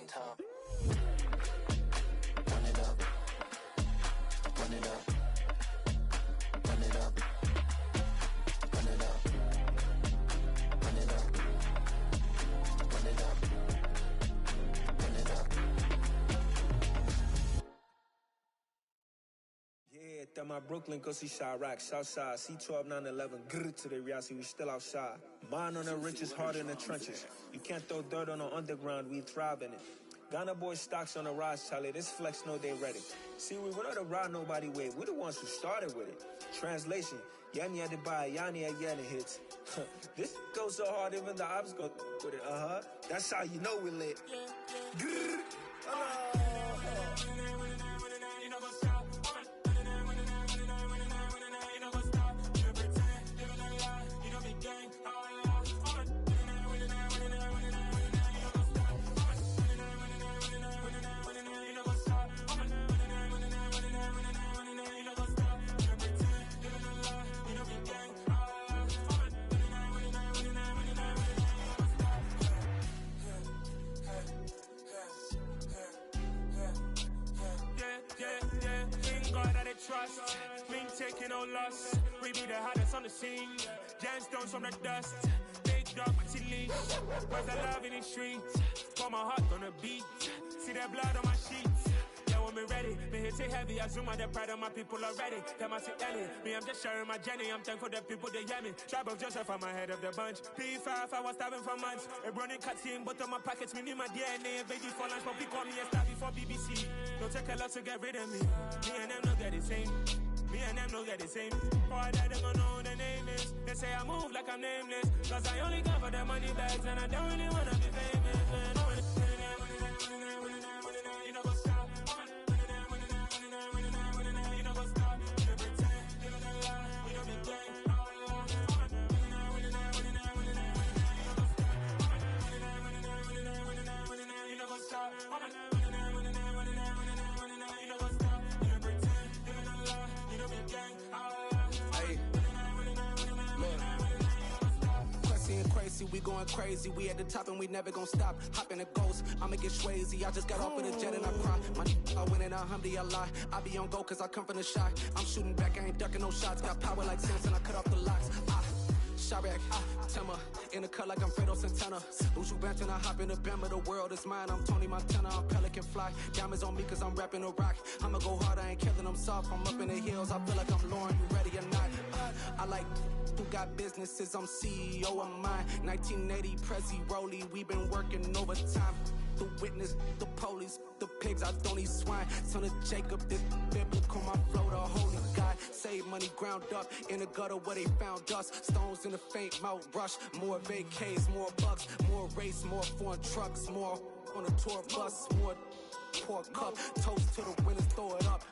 same time. Run it up. Run it up. Run it up. Run it up. Run it up. Run it up. Run it up. Yeah, through my Brooklyn, go see Chirac, Southside, C12, 911, grrr to the reality, we still outside. Mine on the richest, heart in the trenches. You can't throw dirt on the underground, we thrive in it. Ghana boys stocks on the rise, Charlie, this flex know they ready. See, we don't to ride nobody with, we're the ones who started with it. Translation, Yani had to buy, Yani had Yanni hits. This goes so hard, even the ops go with it, That's how you know we lit. Grrr, trust, we ain't taking no loss. We be the hottest on the scene. Gemstones from the dust. Big dog, but she leash. Where's the love in the streets? Pour my heart on the beat. See that blood on my sheets. Yeah, when me ready, me hit it heavy. I zoom out the pride of my people already. Them I see Ellie. Me, I'm just sharing my journey. I'm thankful the people they hear me. Tribe of Joseph, I'm ahead of the bunch. P5, I was starving for months. A running cutscene, but on my pockets, me need my DNA. Baby for lunch, but we call me a star before BBC. Don't take a lot to get rid of me. Me and them no get the same. Me and them no get the same. All that they gon' know who the name is. They say I move like I'm nameless. Cause I only come for the money bags. And I don't really wanna be famous, man. You know what's up? You know what's up? You pretend, you know the lie. We don't be gang. You know what's up? Crazy, we going crazy. We at the top and we never gon' stop. Hop in a ghost, I'ma get swayzy. I just got off with a jet and I cry. My I win and I humdy, I lie. I be on go cause I come from the shot. I'm shooting back, I ain't ducking no shots. Got power like Samson, I cut off the locks. Chirac, Timmer, in the cut like I'm Fredo Santana. Buju Banton, I hop in the Bama, the world is mine. I'm Tony Montana, I'm Pelican Fly. Diamonds on me cause I'm rapping a rock. I'ma go hard, I ain't killing them soft. I'm up in the hills, I feel like I'm Lauren, you ready or not? I like who got businesses, I'm CEO of mine. 1980, Prezi Rolly, we been working overtime. The witness, the police, the pigs, I don't eat swine. Son of Jacob, this biblical, my flow, the holy God. Save money ground up in the gutter where they found us. Stones in the faint mouth rush. More vacays, more bucks, more race, more foreign trucks, more on a tour bus, more pork cup. Toast to the winners, throw it up.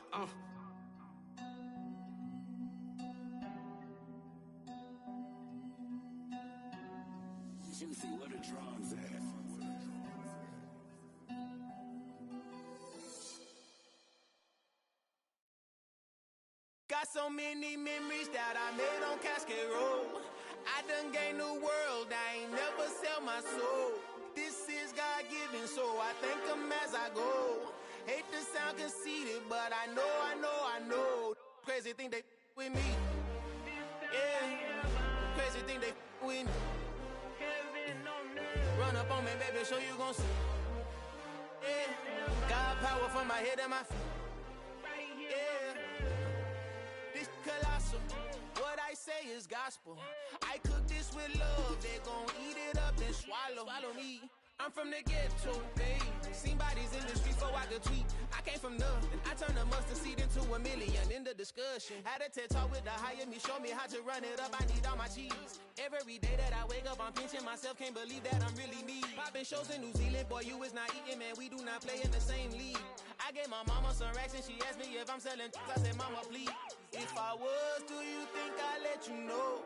Juicy, where the drums at? Got so many memories that I made on Cascade Road. I done gained the world, I ain't never sell my soul. This is God-given, so I thank him as I go. Hate to sound conceited, but I know. Crazy thing they with me. Yeah, crazy thing they with me. Run up on me, baby, so you gon' see. Yeah, got power from my head and my feet. Yeah. Colossal, what I say is gospel. I cook this with love, they gon' eat it up and swallow me. I'm from the ghetto, babe. Seen bodies in the streets before I could tweet. I came from nothing, I turned a mustard seed into a million in the discussion. Had a TED talk with the higher me, show me how to run it up, I need all my cheese. Every day that I wake up, I'm pinching myself, can't believe that I'm really me. Popping shows in New Zealand, boy, you is not eating, man, we do not play in the same league. I gave my mama some racks and she asked me if I'm selling I said, mama, please. If I was, do you think I'd let you know?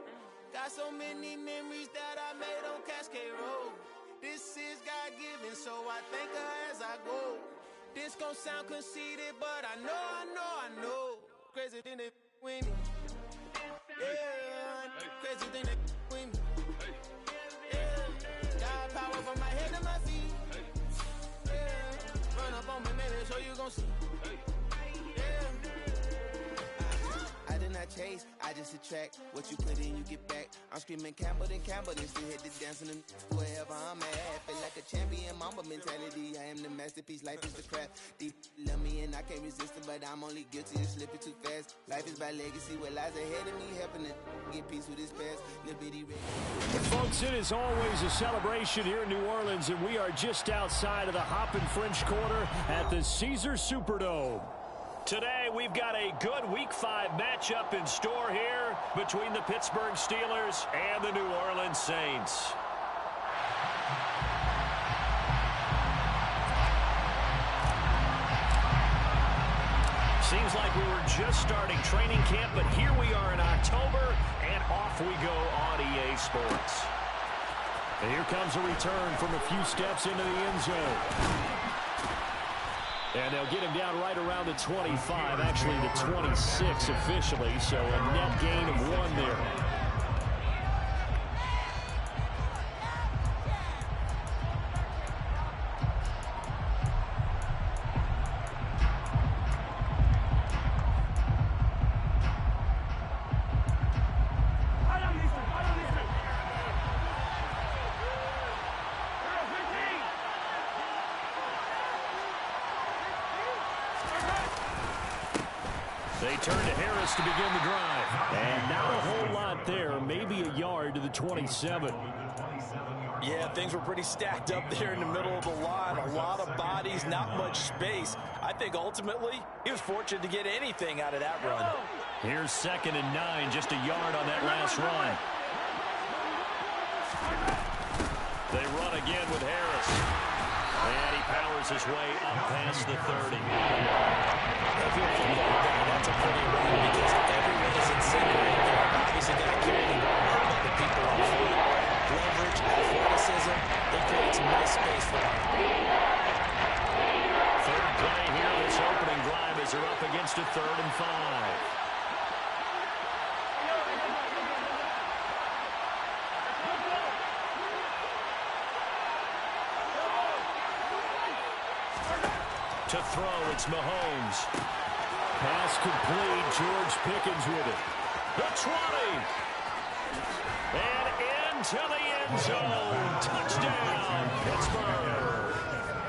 Got so many memories that I made on Cascade Road. This is God-given, so I thank her as I go. This gon' sound conceited, but I know. Crazy thing they with me. Yeah, crazy thing they with me. Yeah, got power from my head to my feet. Yeah. gon' see. I did not chase, I just attract. What you put in, you get back. I'm screaming Campbell, then still hit the dance and wherever I'm at. Feel like a champion, mamba mentality. I am the masterpiece, life is the crap. Deep love me and I can't resist it, but I'm only guilty of slipping too fast. Life is by legacy, what lies ahead of me, helping it get peace with his past. Little bitty red. Folks, it is always a celebration here in New Orleans, and we are just outside of the Hoppin' French Quarter at the Caesars Superdome. Today, we've got a good Week 5 matchup in store here between the Pittsburgh Steelers and the New Orleans Saints. Seems like we were just starting training camp, but here we are in October, and off we go on EA Sports. And here comes a return from a few steps into the end zone. And they'll get him down right around the 25, actually the 26 officially, so a net gain of 1 there. They turn to Harris to begin the drive. And not a whole lot there, maybe a yard to the 27. Yeah, things were pretty stacked up there in the middle of the line. A lot of bodies, not much space. I think ultimately he was fortunate to get anything out of that run. Here's 2nd and 9, just a yard on that last run. They run again with Harris. And he powers his way up past the 30. That's a pretty run because everyone is in sync right there. Obviously got to carry the people on foot. Leverage, athleticism. They create some nice space for him. Third play here, this opening drive as they're up against a 3rd and 5. To throw, it's Mahomes. Pass complete, George Pickens with it. The 20. And into the end zone. Touchdown, Pittsburgh.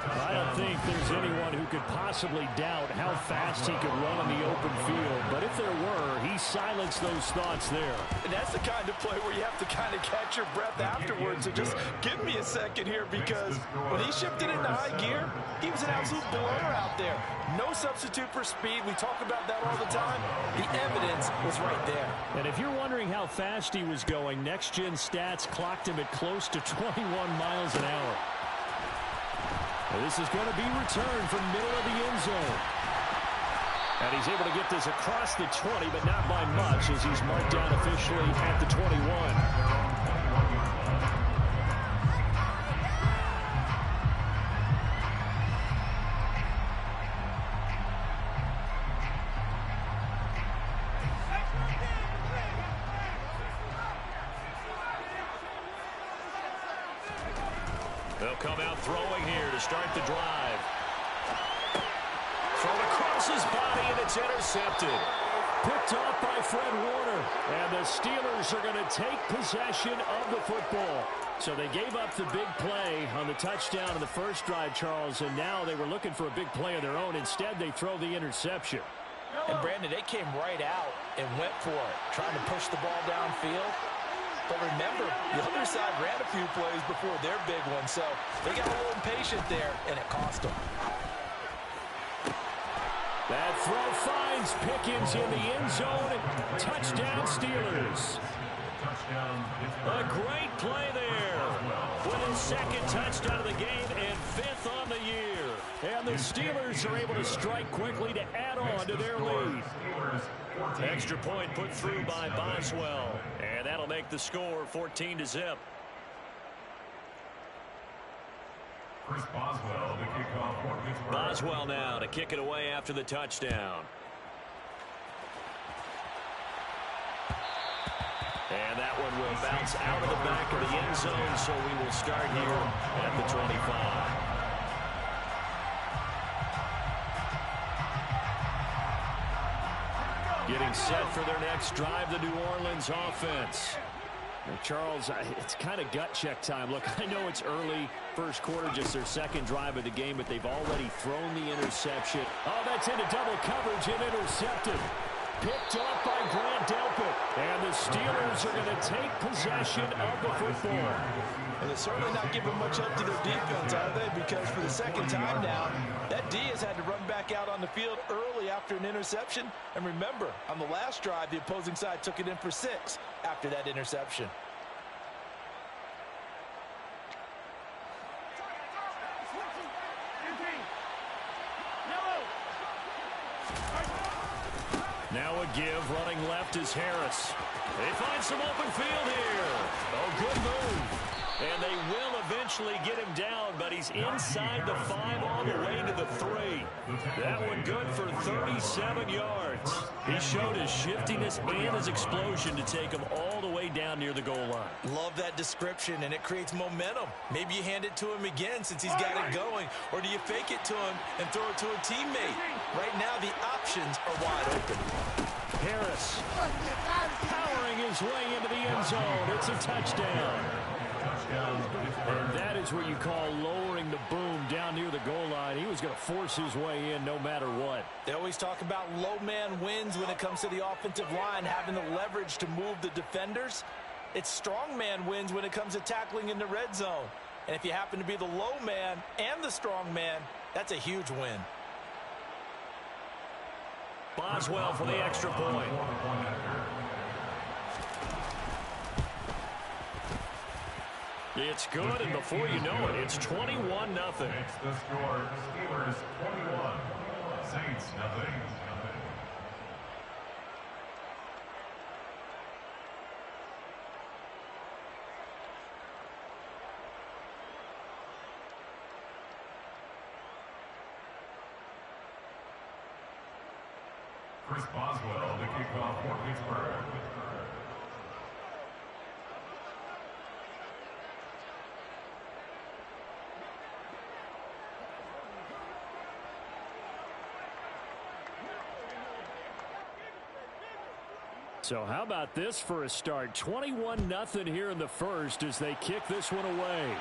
I don't think there's anyone who could possibly doubt how fast he could run on the open field. But if there were, he silenced those thoughts there. And that's the kind of play where you have to kind of catch your breath afterwards. So just give me a second here, because when he shifted into high gear, he was an absolute blower out there. No substitute for speed. We talk about that all the time. The evidence was right there. And if you're wondering how fast he was going, Next Gen Stats clocked him at close to 21 miles an hour. And this is going to be returned from middle of the end zone. And he's able to get this across the 20, but not by much, as he's marked down officially at the 21. They'll come out throwing here to start the drive. Thrown across his body, and it's intercepted. Picked off by Fred Warner. And the Steelers are going to take possession of the football. So they gave up the big play on the touchdown in the first drive, Charles, and now they were looking for a big play of their own. Instead, they throw the interception. And, Brandon, they came right out and went for it, trying to push the ball downfield. But remember, the other side ran a few plays before their big one, so they got a little impatient there, and it cost them. That throw finds Pickens in the end zone. Touchdown, Steelers. A great play there. With his 2nd touchdown of the game and 5th on the year. And the Steelers are able to strike quickly to add on to their lead. Extra point put through by Boswell. And that'll make the score 14-0. Boswell now to kick it away after the touchdown. And that one will bounce out of the back of the end zone, so we will start here at the 25. Getting set for their next drive, the New Orleans offense. Now, Charles, it's kind of gut check time. Look, I know it's early, first quarter, just their second drive of the game, but they've already thrown the interception. Oh, that's into double coverage and intercepted. Picked off by Grant Delpit. And the Steelers are going to take possession of the football. And they're certainly not giving much up to their defense, are they? Because for the second time now, that D has had to run back out on the field early after an interception. And remember, on the last drive, the opposing side took it in for 6 after that interception. Now a give, running left is Harris. They find some open field here. Oh, good move. And they will eventually get him down, but he's inside the 5 all the way to the 3. That one good for 37 yards. He showed his shiftiness and his explosion to take him all the way down near the goal line. Love that description, and it creates momentum. Maybe you hand it to him again since he's got it going, or do you fake it to him and throw it to a teammate? Right now, the options are wide open. Harris powering his way into the end zone. It's a touchdown. And that is what you call lowering the boom down near the goal line. He was going to force his way in no matter what. They always talk about low man wins when it comes to the offensive line, having the leverage to move the defenders. It's strong man wins when it comes to tackling in the red zone. And if you happen to be the low man and the strong man, that's a huge win. Boswell for the extra point. It's good, and before you know it, it's 21-0. It's the score. Steelers 21, Saints nothing. Chris Boswell, the kickoff for Pittsburgh. So how about this for a start? 21-0 here in the first as they kick this one away.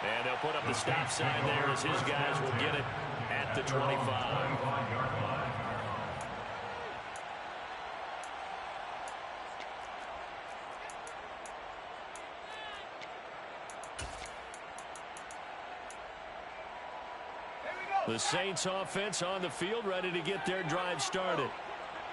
And they'll put up the stop sign there as his guys will get it at the 25. The Saints offense on the field, ready to get their drive started.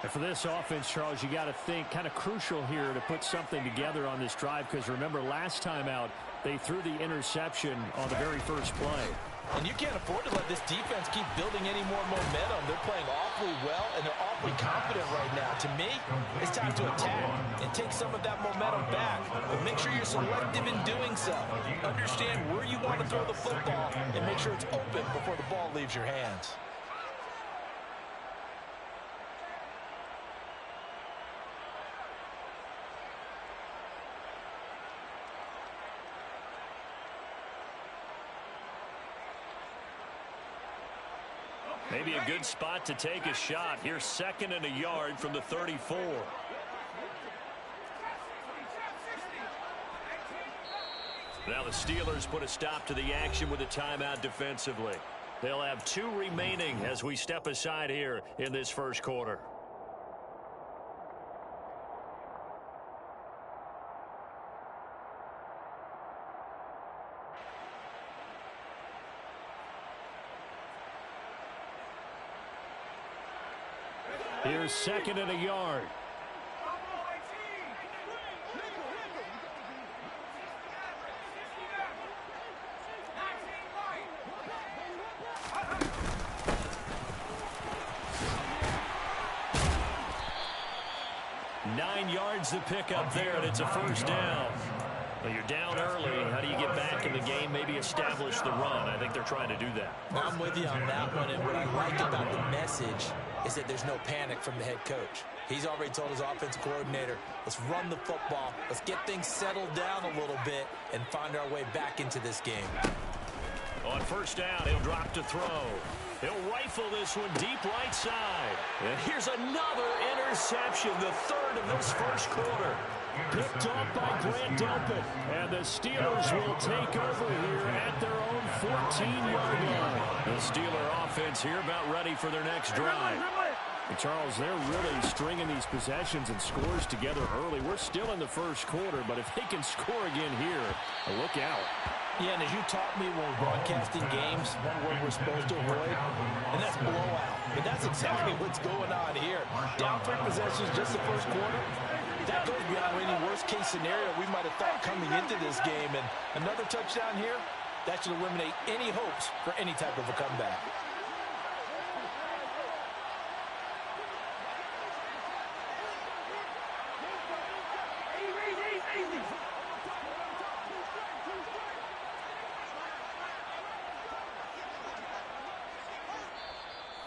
And for this offense, Charles, you got to think kind of crucial here to put something together on this drive, because remember last time out they threw the interception on the very first play. And you can't afford to let this defense keep building any more momentum. They're playing awfully well, and they're awfully confident right now. To me, it's time to attack and take some of that momentum back. But make sure you're selective in doing so. Understand where you want to throw the football and make sure it's open before the ball leaves your hands. Maybe a good spot to take a shot. Here's 2nd and a yard from the 34. Now the Steelers put a stop to the action with a timeout defensively. They'll have 2 remaining as we step aside here in this first quarter. Here's 2nd and a yard. Nine yards to pick up there, and it's a first down. Well, you're down early. How do you get back in the game, maybe establish the run? I think they're trying to do that. I'm with you on that one, and what I like about the message is that there's no panic from the head coach. He's already told his offensive coordinator, let's run the football, let's get things settled down a little bit and find our way back into this game. On first down, he'll drop to throw. He'll rifle this one deep right side. And here's another interception, the third of this first quarter. Picked off by Grant Delpit. And the Steelers will take over here at their own 14-yard line. The Steeler offense here about ready for their next drive. And Charles, they're really stringing these possessions and scores together early. We're still in the first quarter, but if they can score again here, look out. Yeah, and as you taught me when we're broadcasting games, one word we're supposed to avoid, and that's blowout. But that's exactly what's going on here. Down 3 possessions just the first quarter. That goes beyond any worst-case scenario we might have thought coming into this game. And another touchdown here, that should eliminate any hopes for any type of a comeback.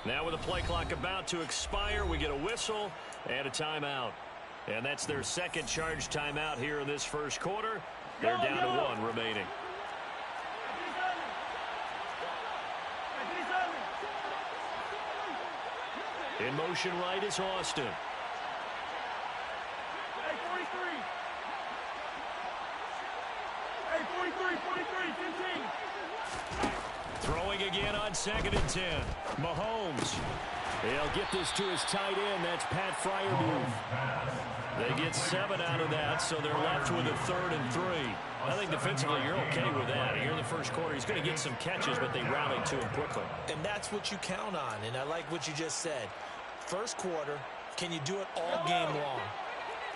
Now with the play clock about to expire, we get a whistle and a timeout. And that's their second charge timeout here in this first quarter. They're down to 1 remaining. In motion right is Austin. Hey, 43. Hey, 43, 15. Throwing again on 2nd and 10. Mahomes. He'll get this to his tight end. That's Pat Freiermuth. They get 7 out of that, so they're left with a 3rd and 3. I think defensively you're okay with that. Here in the first quarter, he's going to get some catches, but they rallied to him quickly. And that's what you count on, and I like what you just said. First quarter, can you do it all game long?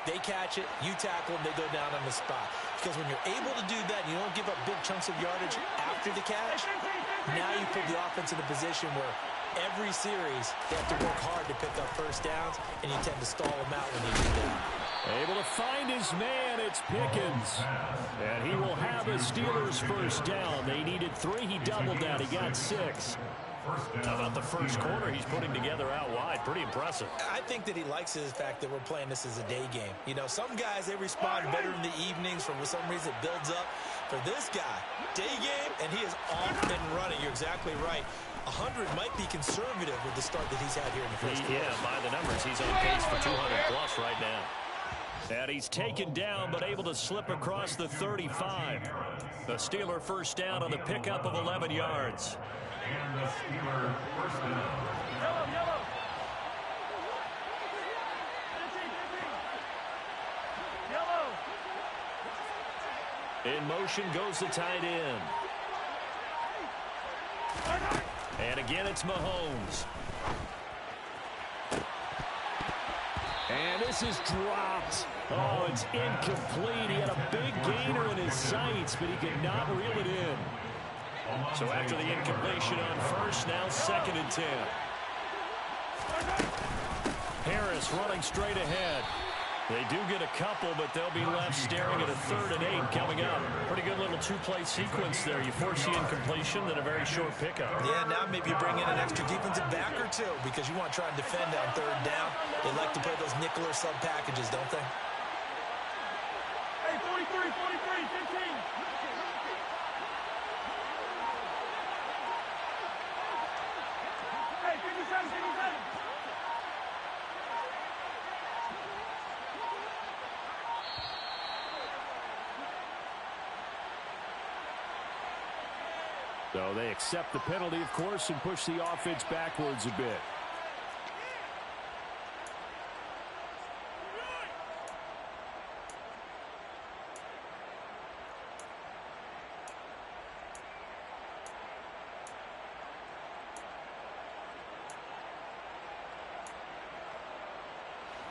They catch it, you tackle them, they go down on the spot. Because when you're able to do that, you don't give up big chunks of yardage after the catch, now you put the offense in a position where every series they have to work hard to pick up first downs, and you tend to stall them out when you do that. Able to find his man, it's Pickens. And he will have a Steelers first down. They needed 3, he doubled that, he got 6. How about the first quarter he's putting together out wide? Pretty impressive. I think that he likes the fact that we're playing this as a day game. You know, some guys, they respond better in the evenings. For some reason, it builds up. For this guy, day game, and he is off and running. You're exactly right. 100 might be conservative with the start that he's had here in the first quarter. Yeah, by the numbers, he's on pace for 200-plus right now. And he's taken down, but able to slip across the 35. The Steeler first down on the pickup of 11 yards. And the Steelers first down. Yellow. In motion goes the tight end. And again, it's Mahomes. And this is dropped. Oh, it's incomplete. He had a big gainer in his sights, but he could not reel it in. So after the incompletion on first, now 2nd and 10. Harris running straight ahead. They do get a couple, but they'll be left staring at a 3rd and 8 coming up. Pretty good little 2-play sequence there. You force the incompletion, then a very short pickup. Yeah, now maybe you bring in an extra defensive back or two because you want to try and defend on 3rd down. They like to play those nickel or sub packages, don't they? Hey, 43, 15. Hey, 57. So they accept the penalty, of course, and push the offense backwards a bit.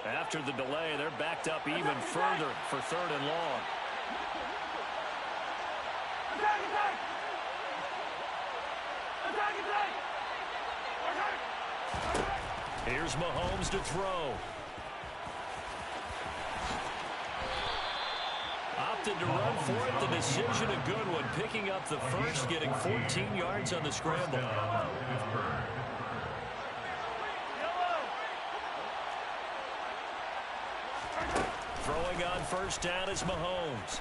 After the delay, they're backed up even further for 3rd and long. Here's Mahomes to throw. Opted to run for it. The decision a good one. Picking up the first, getting 14 yards on the scramble. Throwing on first down is Mahomes.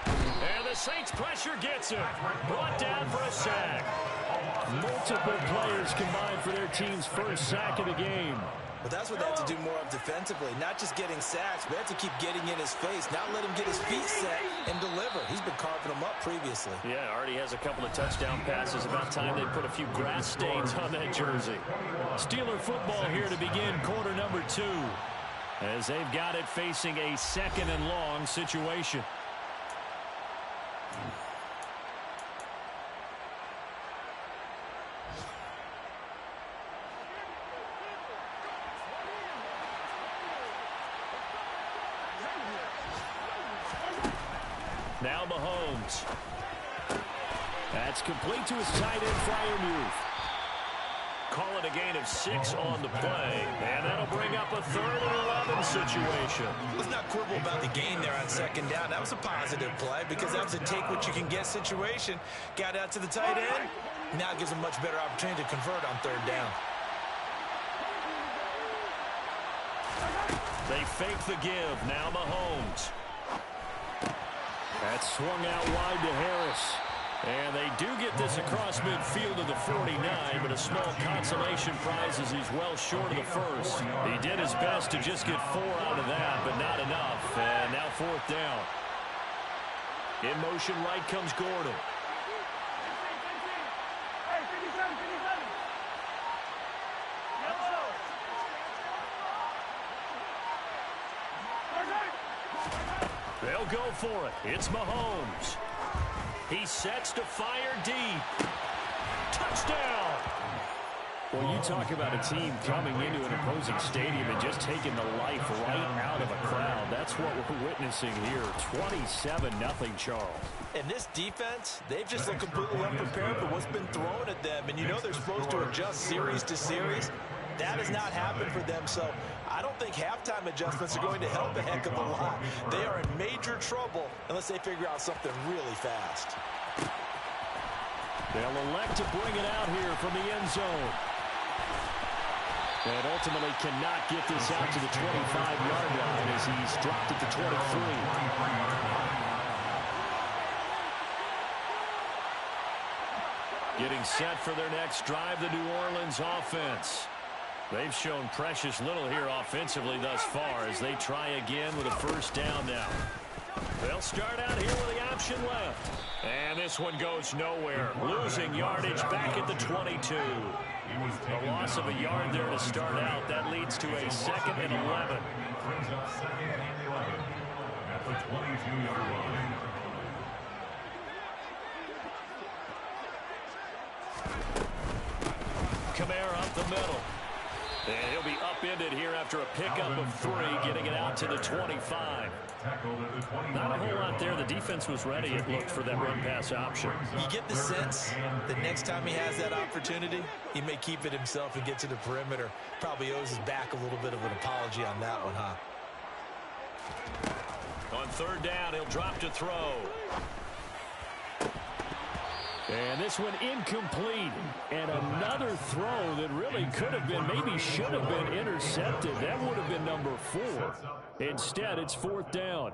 And the Saints pressure gets him. Brought down for a sack. Multiple players combined for their team's first sack of the game. But that's what they have to do more of defensively, not just getting sacks, but they have to keep getting in his face, not let him get his feet set and deliver. He's been carving them up previously. Yeah, already has a couple of touchdown passes. About time they put a few grass stains on that jersey. Steeler football here to begin quarter number 2, as they've got it facing a 2nd and long situation. Now Mahomes. That's complete to his tight end, Freiermuth. Call it a gain of 6 on the play, and that'll bring up a 3rd and 11 situation. Let's not quibble about the gain there on 2nd down. That was a positive play because that was a take-what-you-can-get situation. Got out to the tight end. Now it gives a much better opportunity to convert on 3rd down. They fake the give. Now Mahomes. That's swung out wide to Harris. And they do get this across midfield to the 49, but a small consolation prize as he's well short of the first. He did his best to just get 4 out of that, but not enough. And now 4th down. In motion right comes Gordon. They'll go for it. It's Mahomes. He sets to fire deep. Touchdown! Well, you talk about a team coming into an opposing stadium and just taking the life right out of a crowd. That's what we're witnessing here. 27-0, Charles. And this defense, they've just looked completely unprepared for what's been thrown at them. And you know they're supposed to adjust series to series. That has not happened for them, so I don't think halftime adjustments are going to help a heck of a lot. They are in major trouble unless they figure out something really fast. They'll elect to bring it out here from the end zone. And ultimately cannot get this out to the 25-yard line as he's dropped at the 23. Getting set for their next drive, the New Orleans offense. They've shown precious little here offensively thus far as they try again with a 1st down now. They'll start out here with the option left. And this one goes nowhere. Losing yardage back at the 22. A loss of a yard there to start out. That leads to a 2nd and 11. Brings up 2nd and 11 at the 22-yard line. Kamara up the middle. And he'll be upended here after a pickup of 3, getting it out to the 25. Not a whole lot there. The defense was ready, it looked, for that run-pass option. You get the sense that next time he has that opportunity, he may keep it himself and get to the perimeter. Probably owes his back a little bit of an apology on that one, huh? On 3rd down, he'll drop to throw. And this one incomplete. And another throw that really could have been, maybe should have been intercepted. That would have been number 4. Instead, it's 4th down.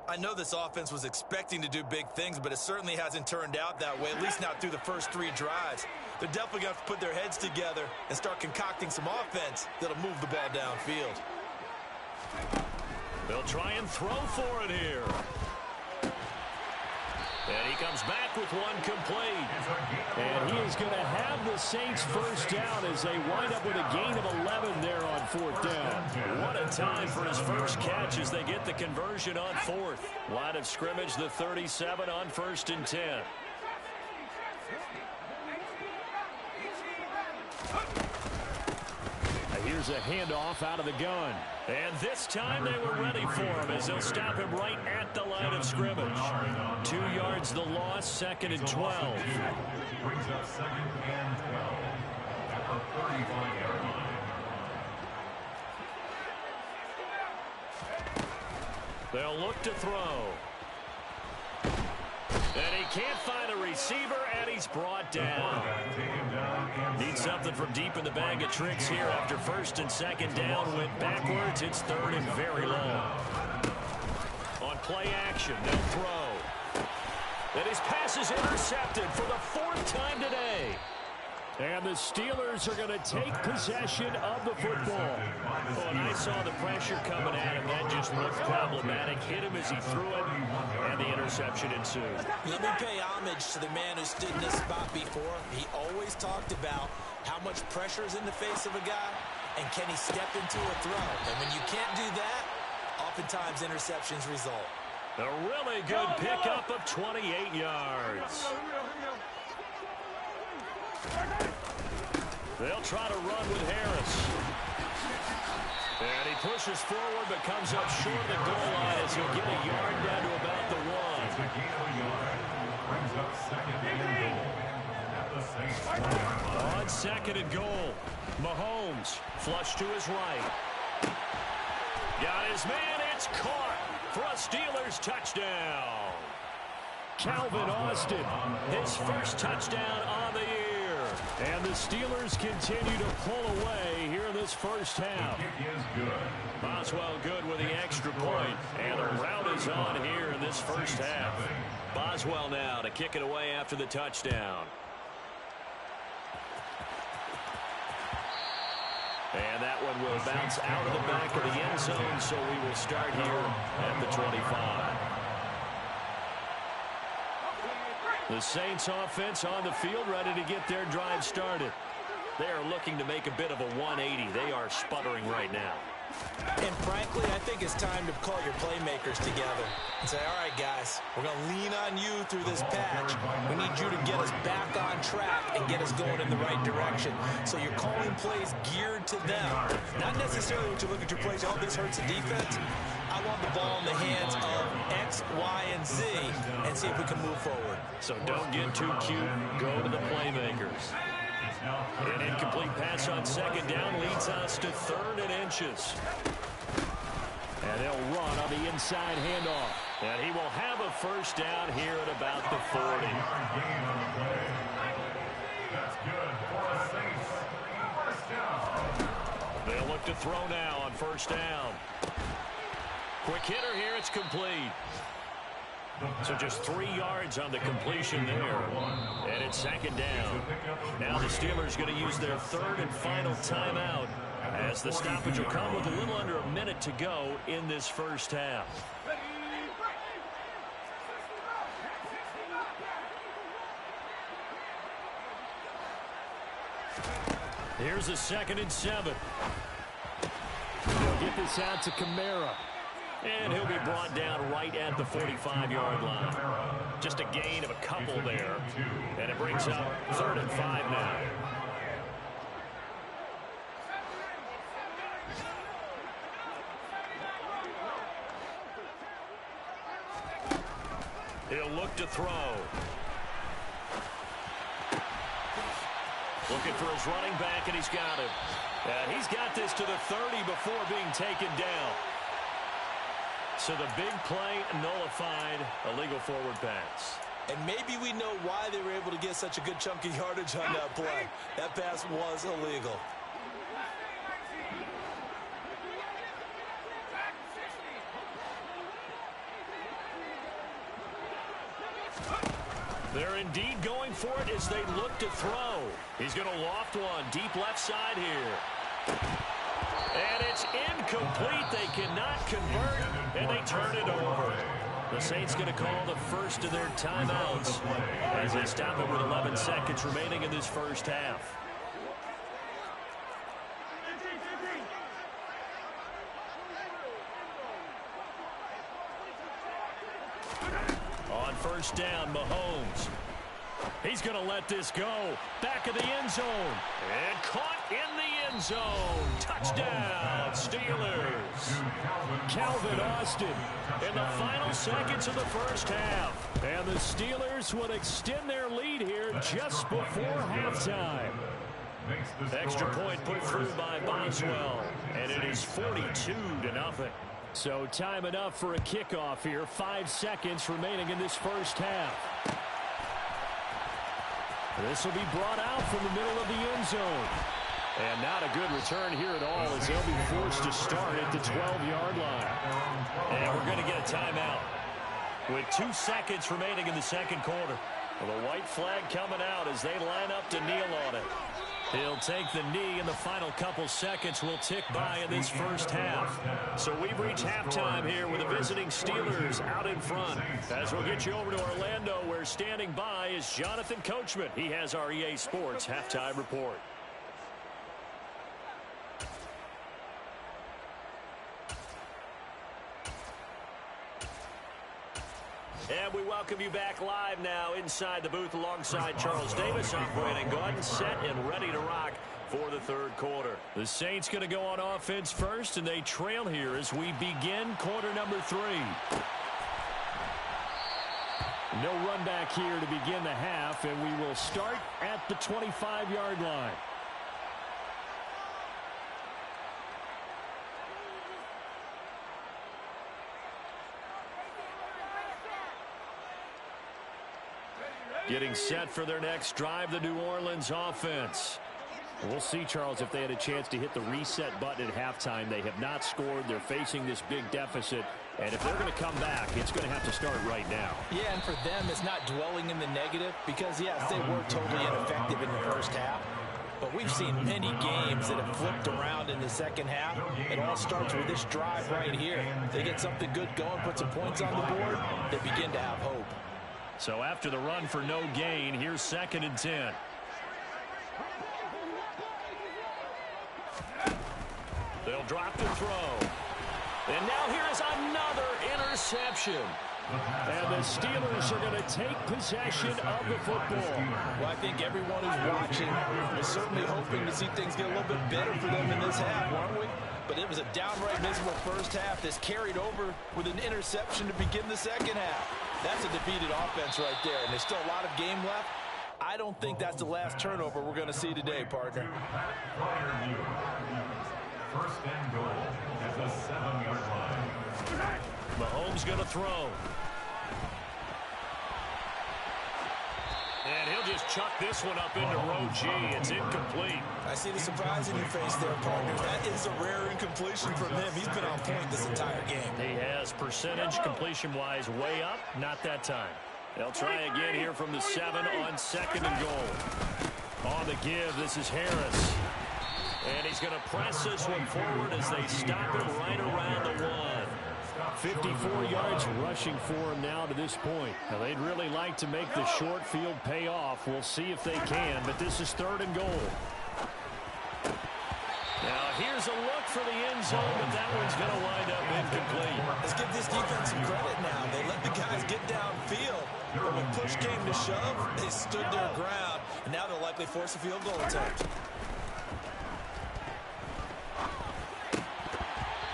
I know this offense was expecting to do big things, but it certainly hasn't turned out that way, at least not through the first 3 drives. They're definitely going to have to put their heads together and start concocting some offense that'll move the ball downfield. They'll try and throw for it here. And he comes back with one complete. And he is going to have the Saints 1st down as they wind up with a gain of 11 there on 4th down. What a time for his first catch as they get the conversion on 4th. Line of scrimmage, the 37 on 1st and 10. Here's a handoff out of the gun. And this time they were ready for him as they'll stop him right at the line of scrimmage. 2 yards the loss, 2nd and 12. Brings up 2nd and 12 at the 35-yard line. They'll look to throw. And he can't find a receiver, and he's brought down. Needs something from deep in the bag of tricks here after 1st and 2nd down. Went backwards. It's 3rd and very long. On play action, they'll throw. And his pass is intercepted for the 4th And the Steelers are going to take possession of the football. Oh, and I saw the pressure coming at him. That just looked problematic. Hit him as he threw it, and the interception ensued. Let me pay homage to the man who stood in this spot before. He always talked about how much pressure is in the face of a guy, and can he step into a throw. And when you can't do that, oftentimes interceptions result. A really good pickup of 28 yards. They'll try to run with Harris. And he pushes forward but comes up short of the goal line as he'll get a yard down to about the 1. On second and goal, Mahomes flush to his right. Got his man, it's caught for a Steelers touchdown. Calvin Austin, his first touchdown on the year. And the Steelers continue to pull away here in this first half. Boswell good with the extra point, and the route is on here in this first half. Boswell now to kick it away after the touchdown. And that one will bounce out of the back of the end zone, so we will start here at the 25. The Saints offense on the field, ready to get their drive started. They are looking to make a bit of a 180. They are sputtering right now. And frankly, I think it's time to call your playmakers together and say, all right, guys, we're going to lean on you through this patch. We need you to get us back on track and get us going in the right direction. So you're calling plays geared to them. Not necessarily when you look at your plays, oh, this hurts the defense. I want the ball in the hands of X, Y, and Z and see if we can move forward. So don't get too cute. Go to the playmakers. An incomplete pass on second down leads us to 3rd and inches. And they'll run on the inside handoff. And he will have a first down here at about the 40. They'll look to throw now on first down. Quick hitter here, it's complete. So just 3 yards on the completion there. And it's second down. Now the Steelers going to use their 3rd and final timeout as the stoppage will come with a little under a minute to go in this first half. Here's a 2nd and 7. They'll get this out to Kamara. And he'll be brought down right at the 45-yard line. Just a gain of a couple there. And it brings up 3rd and 5 now. He'll look to throw. Looking for his running back, and he's got him. And he's got this to the 30 before being taken down. So the big play nullified, a legal forward pass. And maybe we know why they were able to get such a good chunk of yardage on that play. That pass was illegal. They're indeed going for it as they look to throw. He's going to loft one deep left side here. And it's incomplete. They cannot convert, and they turn it over. The Saints going to call the first of their timeouts as they stop it with 11 seconds remaining in this first half. On first down, Mahomes. He's going to let this go. Back of the end zone. And caught in the end zone. Touchdown, Steelers. Calvin Austin in the final seconds of the first half. And the Steelers would extend their lead here just before halftime. Extra point put through by Boswell. And it is 42-0. So time enough for a kickoff here. 5 seconds remaining in this first half. This will be brought out from the middle of the end zone. And not a good return here at all as they'll be forced to start at the 12-yard line. And we're going to get a timeout with 2 seconds remaining in the second quarter. Well, the white flag coming out as they line up to kneel on it. He'll take the knee, and the final couple seconds will tick by in this first half. So we've reached halftime here with the visiting Steelers out in front. As we'll get you over to Orlando, where standing by is Jonathan Coachman. He has our EA Sports halftime report. And we welcome you back live now inside the booth alongside Charles Davis. I'm Brandon Gaudin, set and ready to rock for the third quarter. The Saints going to go on offense first, and they trail here as we begin quarter number 3. No run back here to begin the half, and we will start at the 25-yard line. Getting set for their next drive, the New Orleans offense. We'll see, Charles, if they had a chance to hit the reset button at halftime. They have not scored. They're facing this big deficit. And if they're going to come back, it's going to have to start right now. Yeah, and for them, it's not dwelling in the negative because, yes, they were totally ineffective in the first half. But we've seen many games that have flipped around in the second half. It all starts with this drive right here. They get something good going, put some points on the board, they begin to have hope. So after the run for no gain, here's 2nd and 10. They'll drop the throw. And now here is another interception. And the Steelers are going to take possession of the football. Well, I think everyone who's watching is certainly hoping to see things get a little bit better for them in this half, aren't we? But it was a downright miserable first half that's carried over with an interception to begin the second half. That's a defeated offense right there, and there's still a lot of game left. I don't think that's the last turnover we're going to see today, partner. First and goal at the 7-yard line. Mahomes going to throw. And he'll just chuck this one up into row G. It's incomplete. I see the surprise in your face there, partner. That is a rare incompletion from him. He's been on point this entire game. He has percentage completion-wise way up. Not that time. They'll try again here from the 7 on 2nd and goal. On the give, this is Harris. And he's going to press this one forward as they stop him right around the 1. 54 yards rushing for him now to this point. Now, they'd really like to make the short field pay off. We'll see if they can, but this is 3rd and goal. Now, here's a look for the end zone, but that one's going to wind up incomplete. Let's give this defense some credit now. They let the guys get downfield, but when push came to shove, they stood their ground, and now they'll likely force a field goal attempt.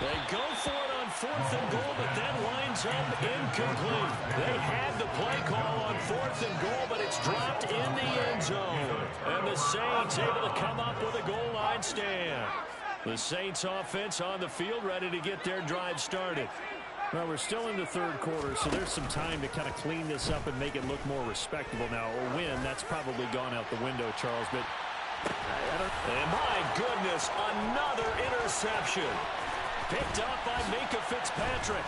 They go for it on 4th and goal, but that winds up incomplete. They had the play call on 4th and goal, but it's dropped in the end zone. And the Saints able to come up with a goal line stand. The Saints offense on the field ready to get their drive started. Well, we're still in the 3rd quarter, so there's some time to kind of clean this up and make it look more respectable now. A win, that's probably gone out the window, Charles. But and my goodness, another interception. Picked up by Minkah Fitzpatrick.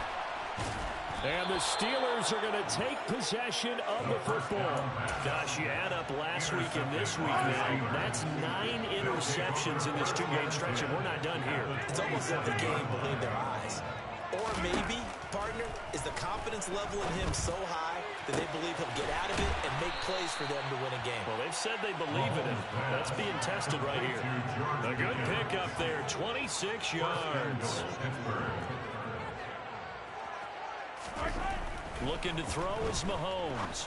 And the Steelers are going to take possession of the football. Gosh, you add up last week and this week now. That's 9 interceptions in this 2-game stretch, and we're not done here. It's almost like the game believed their eyes. Or maybe, partner, is the confidence level in him so high that they believe he'll get out of it and make plays for them to win a game. Well, they've said they believe in him. That's being tested right here. A good pick up there, 26 yards. Looking to throw is Mahomes.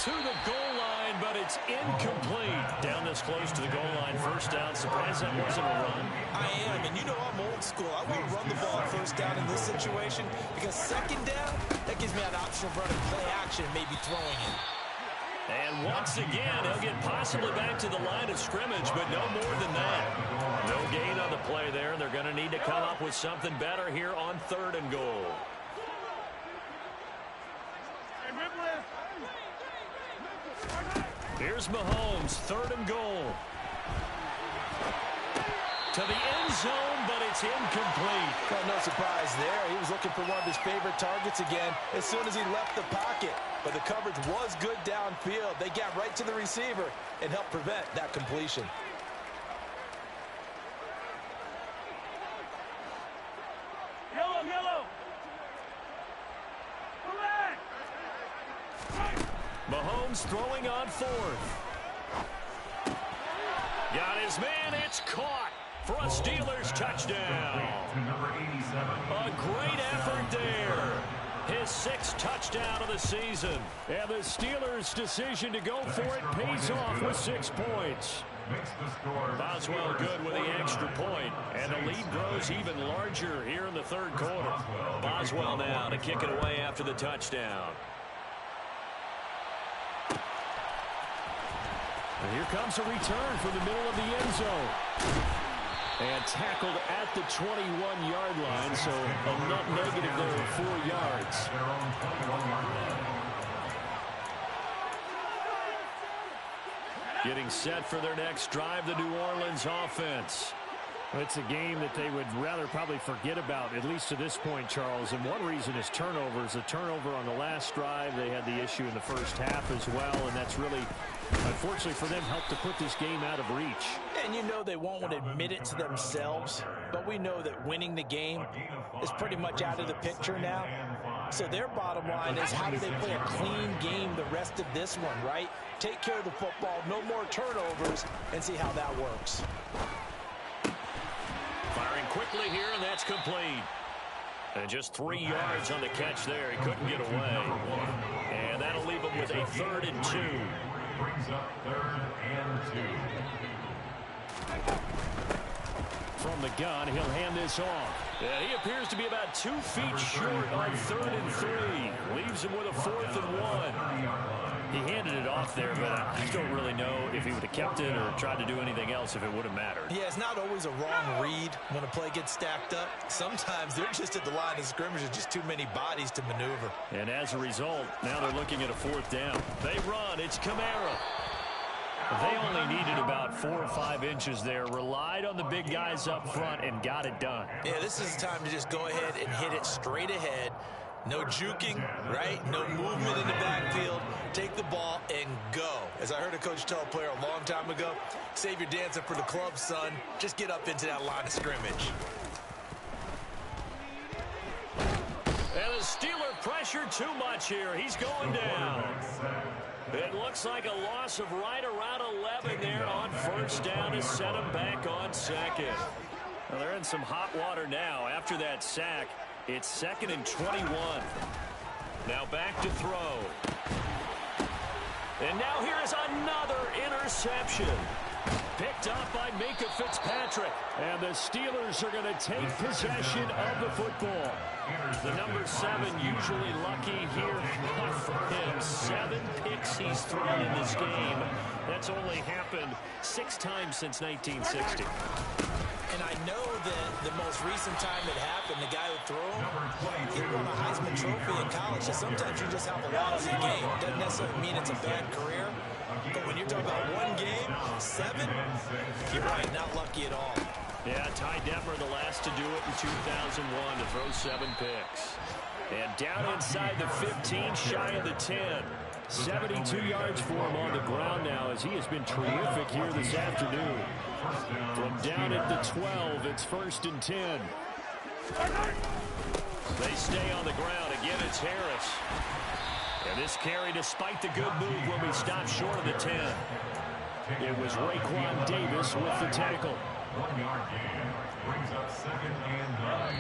To the goal line, but it's incomplete. Down this close to the goal line, first down. Surprised that wasn't a run. I am, and you know I'm old school. I want to run the ball first down in this situation because 2nd down, that gives me an option of running play action and maybe throwing it. And once again, he'll get possibly back to the line of scrimmage, but no more than that. No gain on the play there. They're going to need to come up with something better here on 3rd and goal. Here's Mahomes, 3rd and goal. to the end zone, but it's incomplete. Well, no surprise there. He was looking for one of his favorite targets again as soon as he left the pocket. But the coverage was good downfield. They got right to the receiver and helped prevent that completion. Yellow. Mahomes throwing on fourth. Got his man. It's caught for a Steelers touchdown. A great effort there. His sixth touchdown of the season. And the Steelers' decision to go for it pays off with 6 points. Boswell good with the extra point, and the lead grows even larger here in the third quarter. Boswell now to kick it away after the touchdown. And here comes a return from the middle of the end zone. And tackled at the 21-yard line, so a net negative there of 4 yards. Getting set for their next drive, the New Orleans offense. It's a game that they would rather probably forget about, at least to this point, Charles. And one reason is turnovers. A turnover on the last drive. They had the issue in the first half as well, and that's really, unfortunately for them, helped to put this game out of reach. And you know they won't want to admit it to themselves, but we know that winning the game is pretty much out of the picture now. So their bottom line is, how do they play a clean game the rest of this one, right? Take care of the football, no more turnovers, and see how that works. Firing quickly here, and that's complete. And just 3 yards on the catch there. He couldn't get away. And that'll leave him with a 3rd and 2. Brings up 3rd and 2. From the gun, he'll hand this off. Yeah, he appears to be about 2 feet short on 3rd and 3. Leaves him with a 4th and 1. He handed it off there, but I just don't really know if he would have kept it or tried to do anything else if it would have mattered. Yeah, it's not always a wrong read when a play gets stacked up. Sometimes they're just at the line of scrimmage with just too many bodies to maneuver. And as a result, now they're looking at a 4th down. They run. It's Kamara. They only needed about 4 or 5 inches there, relied on the big guys up front, and got it done. Yeah, this is the time to just go ahead and hit it straight ahead. No juking, right? No movement in the backfield. Take the ball and go. As I heard a coach tell a player a long time ago, save your dancing for the club, son. Just get up into that line of scrimmage. And the Steeler pressure too much here. He's going down. It looks like a loss of right around 11 there on 1st down to set him back on 2nd. Well, they're in some hot water now. After that sack, it's 2nd and 21. Now back to throw. And now here is another interception. Picked up by Minkah Fitzpatrick. And the Steelers are going to take possession of the football. The number 7 usually lucky here. Not for him. 7 picks he's thrown in this game. That's only happened 6 times since 1960. And I know that the most recent time it happened, the guy who threw him, he won a Heisman Trophy in college. So sometimes you just have a lousy game. Doesn't necessarily mean it's a bad career. But when you're talking about one game, 7, you're right, not lucky at all. Yeah, Ty Detmer, the last to do it in 2001, to throw 7 picks. And down inside the 15, shy of the 10. 72 yards for him on the ground now, as he has been terrific here this afternoon. From down at the 12, it's 1st and 10. They stay on the ground. Again, it's Harris. And this carry, despite the good move, will be stopped short of the 10. It was Raekwon Davis with the tackle. 1 yard gain. Brings up 2nd and 9.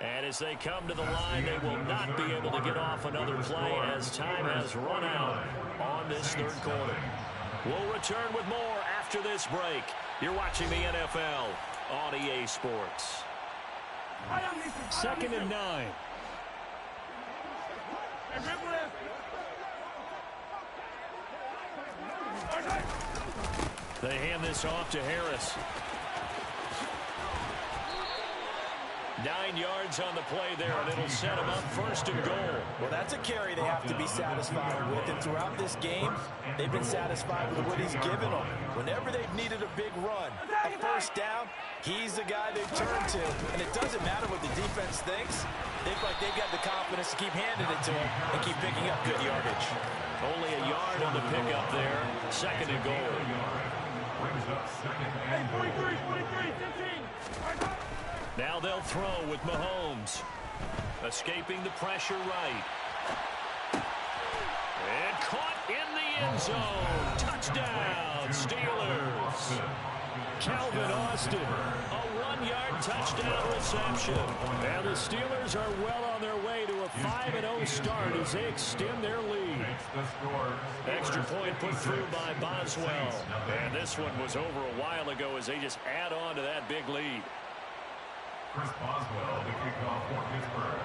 And as they come to the line, they will not be able to get off another play as time has run out on this 3rd quarter. We'll return with more after this break. You're watching the NFL on EA Sports. 2nd and 9. They hand this off to Harris. 9 yards on the play there, and it'll set them up 1st and goal. Well, that's a carry they have to be satisfied with, and throughout this game, they've been satisfied with what he's given them. Whenever they've needed a big run, a 1st down, he's the guy they've turned to, and it doesn't matter what the defense thinks. They feel like they've got the confidence to keep handing it to him and keep picking up good yardage. Only a yard on the pickup there, 2nd and goal. Hey, 43, 15. Now they'll throw with Mahomes. Escaping the pressure right. And caught in the end zone. Touchdown, Steelers. Calvin Austin, a 1-yard touchdown reception. And the Steelers are well on their way to a 5-0 start as they extend their lead. Extra point put through by Boswell. And this one was over a while ago as they just add on to that big lead. Chris Boswell, the kickoff for Pittsburgh.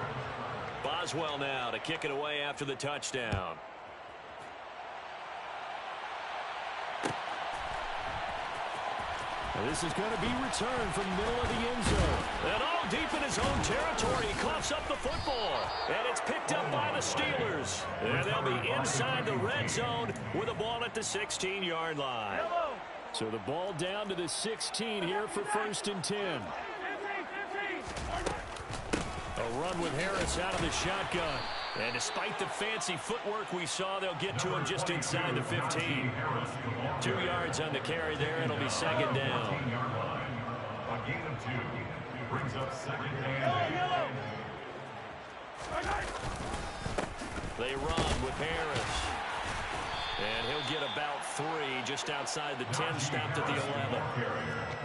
Boswell now to kick it away after the touchdown. This is going to be returned from the middle of the end zone. And deep in his own territory, he coughs up the football. And it's picked up by the Steelers. And they'll be inside the red zone with a ball at the 16-yard line. So the ball down to the 16 here for 1st and 10. A run with Harris out of the shotgun. And despite the fancy footwork we saw, they'll get to him just inside the 15. 2 yards on the carry there. It'll be 2nd down. A gain of 2 brings up 2nd and 8. They run with Harris. And he'll get about 3 just outside the 10, stopped at the 11.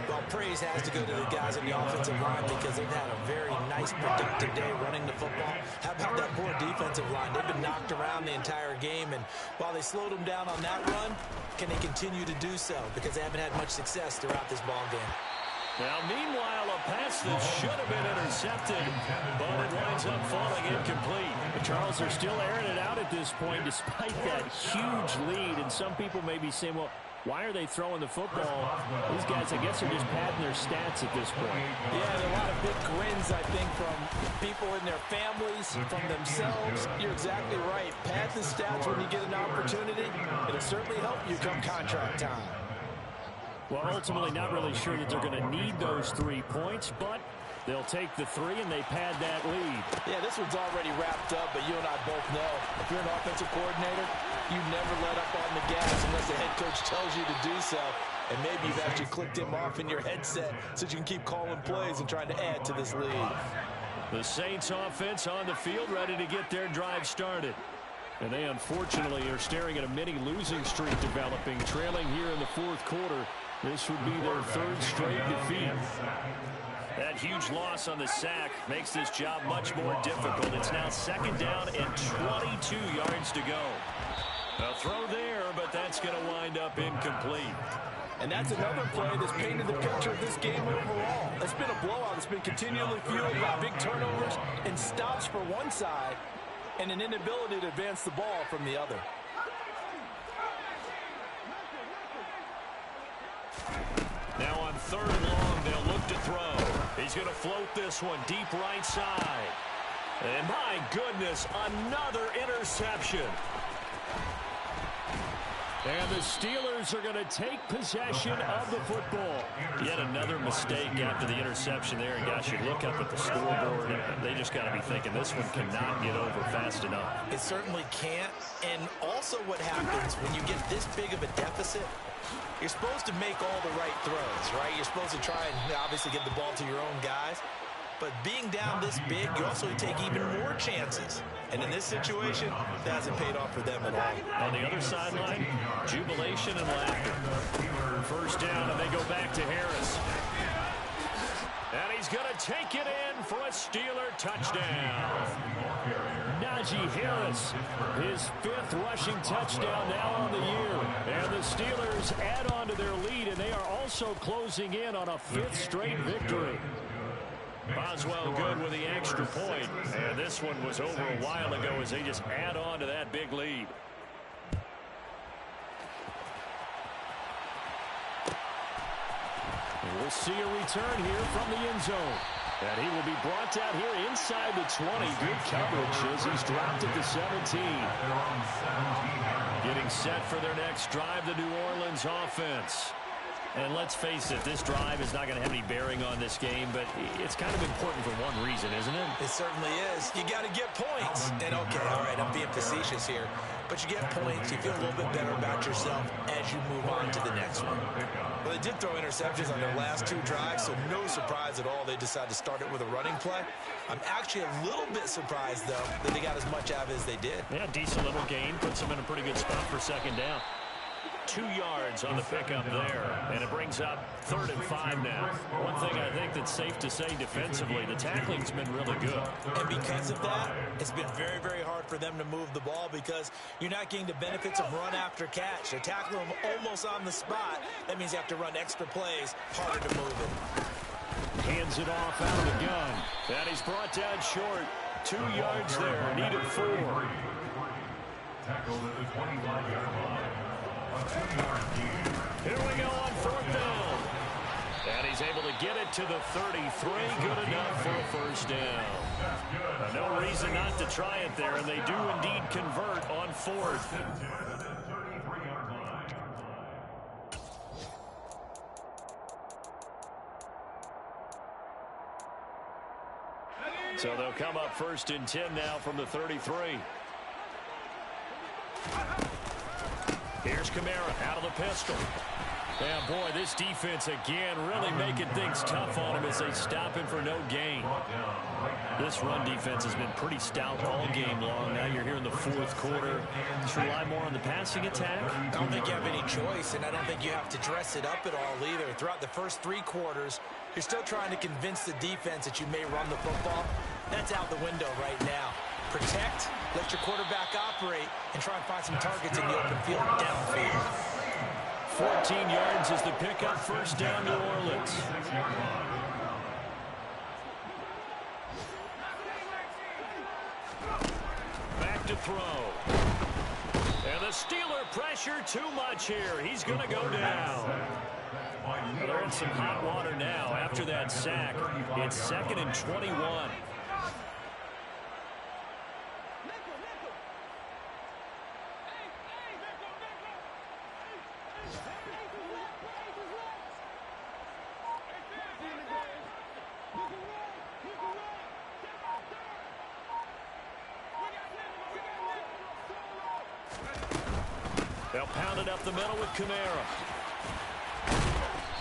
Well, praise has to go to the guys in the offensive line because they've had a very nice, productive day running the football. How about that poor defensive line? They've been knocked around the entire game, and while they slowed them down on that run, can they continue to do so? Because they haven't had much success throughout this ball game. Now, meanwhile, a pass that should have been intercepted, but it winds up falling incomplete. The Charles are still airing it out at this point despite that huge lead, and some people may be saying, well, why are they throwing the football? These guys, I guess, are just padding their stats at this point. Yeah, there are a lot of big grins, I think, from people in their families, from themselves. You're exactly right. Pad the stats when you get an opportunity. It'll certainly help you come contract time. Well, ultimately, not really sure that they're going to need those 3 points, but they'll take the 3 and they pad that lead. Yeah, this one's already wrapped up, but you and I both know if you're an offensive coordinator, you never let up on the gas unless the head coach tells you to do so. And maybe you've actually clicked him off in your headset so you can keep calling plays and trying to add to this lead. The Saints offense on the field ready to get their drive started. And they unfortunately are staring at a mini losing streak developing, trailing here in the 4th quarter. This would be their 3rd straight defeat. That huge loss on the sack makes this job much more difficult. It's now 2nd down and 22 yards to go. A throw there, but that's going to wind up incomplete. And that's another play that's painted the picture of this game overall. It's been a blowout. It's been continually fueled by big turnovers and stops for one side and an inability to advance the ball from the other. Now on 3rd and long, they'll look to throw. He's going to float this one deep right side. And my goodness, another interception. And the Steelers are going to take possession of the football. Yet another mistake after the interception there. And guys, you look up at the scoreboard, and they just got to be thinking this one cannot get over fast enough. It certainly can't. And also what happens when you get this big of a deficit, you're supposed to make all the right throws, right? You're supposed to try and obviously get the ball to your own guys. But being down this big, you also take even more chances. And in this situation, that hasn't paid off for them at all. On the other sideline, jubilation and laughter. 1st down, and they go back to Harris. And he's going to take it in for a Steeler touchdown. Najee Harris, his 5th rushing touchdown now on the year. And the Steelers add on to their lead, and they are also closing in on a 5th straight victory. Boswell good with the extra point. And this one was over a while ago as they just add on to that big lead. And we'll see a return here from the end zone. And he will be brought down here inside the 20. Good coverage as he's dropped at the 17. Getting set for their next drive, the New Orleans offense. And let's face it, this drive is not going to have any bearing on this game, but it's kind of important for one reason, isn't it? It certainly is. You got to get points. And okay, all right, I'm being facetious here, but you get points, you feel a little bit better about yourself as you move on to the next one. Well, they did throw interceptions on their last 2 drives, so no surprise at all they decided to start it with a running play. I'm actually a little bit surprised, though, that they got as much out of it as they did. Yeah, decent little gain. Puts them in a pretty good spot for second down. 2 yards on the pickup there, and it brings up 3rd and 5 now. One thing I think that's safe to say defensively, the tackling's been really good. And because of that, it's been very, very hard for them to move the ball because you're not getting the benefits of run after catch. They're tackling them almost on the spot. That means you have to run extra plays, harder to move it. Hands it off out of the gun. And he's brought down short. 2 yards there, needed 4. Tackled at the 25-yard line. Here we go on 4th down. And he's able to get it to the 33. Good enough for a first down. No reason not to try it there, and they do indeed convert on 4th. So they'll come up 1st and 10 now from the 33. Here's Kamara out of the pistol. Yeah, boy, this defense again really making things tough on him as they stop him for no gain. This run defense has been pretty stout all game long. Now you're here in the 4th quarter. Should rely more on the passing attack? I don't think you have any choice, and I don't think you have to dress it up at all either. Throughout the first 3 quarters, you're still trying to convince the defense that you may run the football. That's out the window right now. Protect, let your quarterback operate, and try and find some targets in the open field downfield. 14 yards is the pickup, first down, New Orleans. Back to throw. And the Steeler pressure too much here. He's going to go down. They're in some hot water now after that sack. It's 2nd and 21. They'll pound it up the middle with Kamara.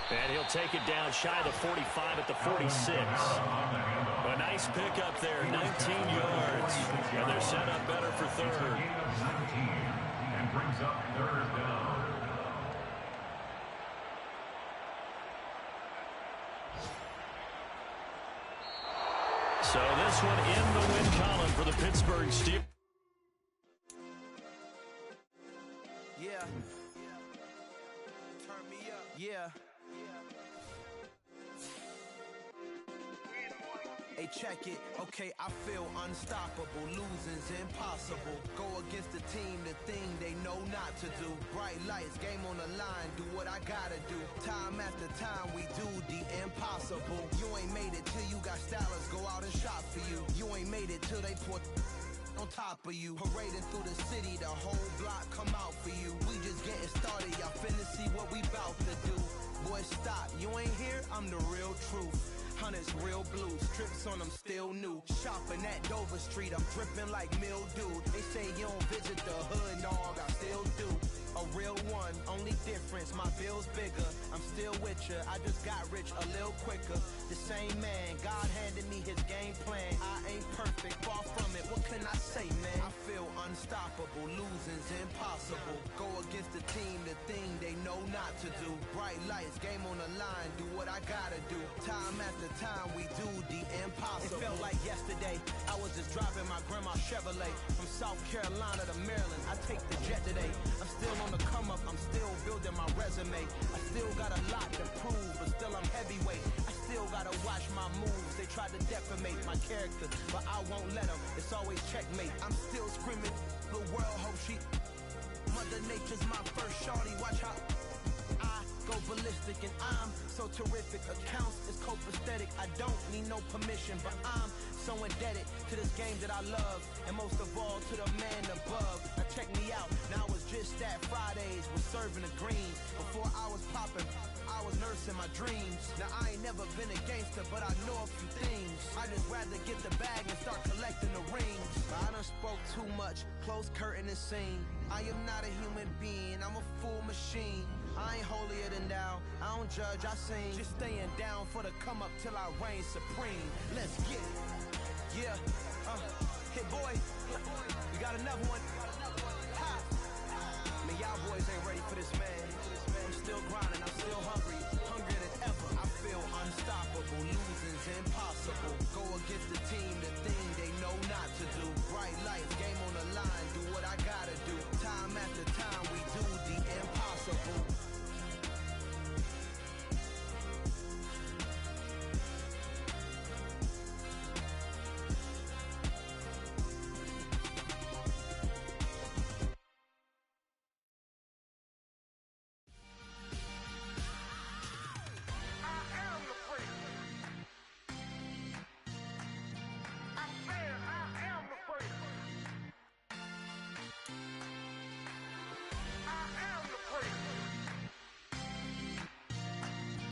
And he'll take it down shy of the 45 at the 46. A nice pickup there, 19 yards. And they're set up better for 3rd. And brings up 3rd down. So this one in the win column for the Pittsburgh Steelers. Yeah. Turn me up. Yeah. Hey, check it. Okay, I feel unstoppable. Losing's impossible. Go against the team, the thing they know not to do. Bright lights, game on the line. Do what I gotta do. Time after time, we do the impossible. You ain't made it till you got stylers go out and shop for you. You ain't made it till they put on top of you. Parading through the city, the whole block come out for you. We just getting started, y'all finna see what we bout to do. Boy, stop, you ain't here, I'm the real truth. Hunters, real blues, strips on them still new. Shopping at Dover Street, I'm dripping like mildew. They say you don't visit the hood, dog, I still do. A real one, only difference, my bill's bigger. I'm still with ya, I just got rich a little quicker. The same man, God handed me his game plan. I ain't perfect, far from it, what can I say, man? I feel unstoppable, losing's impossible. Go against the team, the thing they know not to do. Bright lights, game on the line, do what I gotta do. Time after time, we do the impossible. It felt like yesterday, I was just driving my grandma's Chevrolet. From South Carolina to Maryland, I take the jet today. I'm still on the come up, I'm still building my resume. I still got a lot to prove, but still I'm heavyweight. I still gotta watch my moves. They tried to defamate my character, but I won't let them. It's always checkmate. I'm still screaming, the world hope she. Mother Nature's my first shorty. Watch how I go ballistic, and I'm so terrific. Accounts is copacetic. I don't need no permission, but I'm so indebted to this game that I love, and most of all to the man above. Now check me out, now it's just that Fridays was serving the greens. Before I was popping, I was nursing my dreams. Now I ain't never been a gangster, but I know a few things. I just rather get the bag and start collecting the rings. But I done spoke too much, close curtain and scene. I am not a human being, I'm a full machine. I ain't holier than thou, I don't judge, I sing. Just staying down for the come up till I reign supreme. Let's get it. Yeah, hit boy, we got another one.